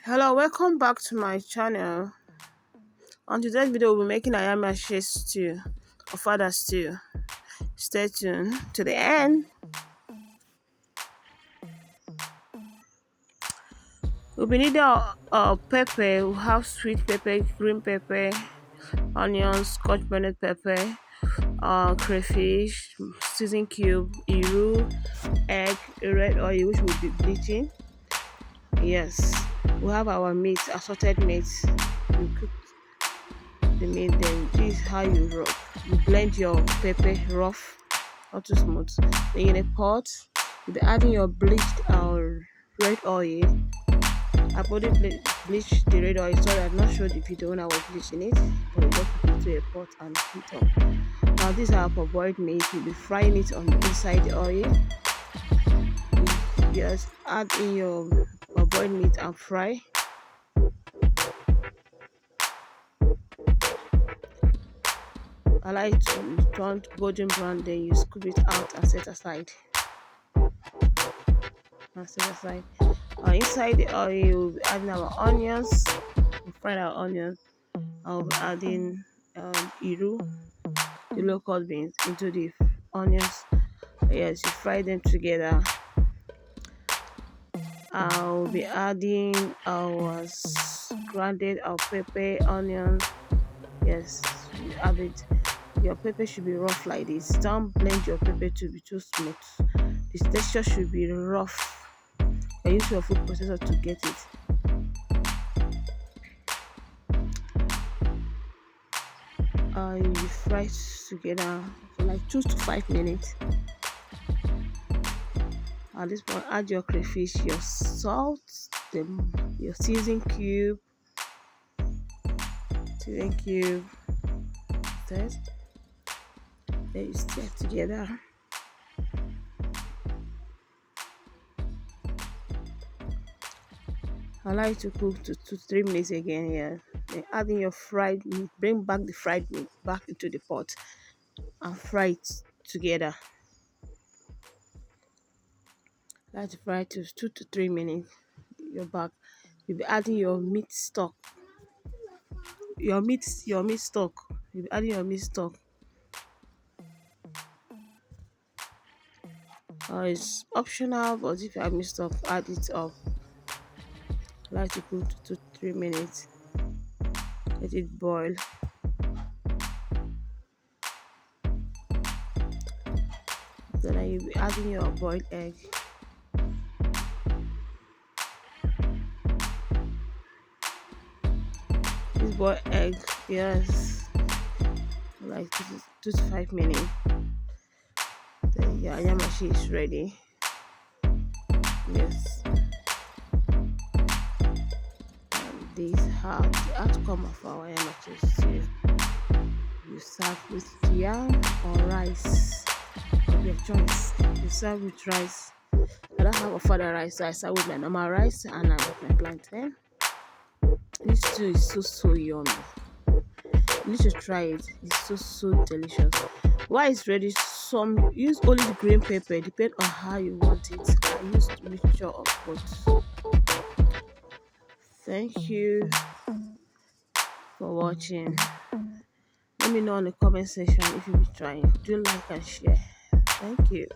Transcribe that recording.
Hello, welcome back to my channel. On today's video, we'll be making Ayamase stew, Ofada stew. Stay tuned to the end. We'll be needing pepper. We have sweet pepper, green pepper, onions, Scotch bonnet pepper, crayfish, season cube, iru, egg, red oil, which will be bleaching. Yes, we have our meat, assorted meat. We cook the meat, then this is how you rub. You blend your pepper rough, not too smooth. Then in a pot, you'll be adding your bleached red oil. I've already bleached the red oil. Sorry, I've not showed the video when I was bleaching it, but you just put it into a pot and heat up. Now this is our parboiled meat. You'll be frying it on the inside the oil. You just add in your parboiled meat and fry. I like to turn golden brown, then you scoop it out and set aside. Inside the oil, we'll be adding our onions. We'll fry our onions. I'll be adding iru, the local beans, into the onions. Yes, you fry them together. I'll be adding our grounded our pepper, onions. Yes, you add it. Your pepper should be rough like this. Don't blend your pepper to be too smooth. The texture should be rough. Use your food processor to get it. You fry it together for like 2 to 5 minutes. At this point, add your crayfish, your salt, your season cube. Then you stir together. I like to cook to 2 to 3 minutes again here. Then add in your fried meat. Bring back the fried meat back into the pot and fry it together. I like to fry it to 2 to 3 minutes. You're back. You'll be adding your meat stock. Your meat stock. You'll be adding your meat stock. It's optional, but if you have meat stock, add it up. I like to cook to 2 to 3 minutes. Let it boil. Then you'll be adding your boiled egg. This boiled egg, yes, like 2 to 5 minutes. Then your ayamase is ready. Yes. And this is how the outcome of our ayamase stew. You serve with yam or rice of your choice. You serve with rice. I don't have Ofada rice, so I serve with my normal rice and with my plantain. This stew is so yummy. You need to try it. It's so delicious. While it's ready, some use only the green pepper, depend on how you want it. I use a mixture of both. Thank you for watching. Let me know in the comment section if you be trying. Do like and share. Thank you.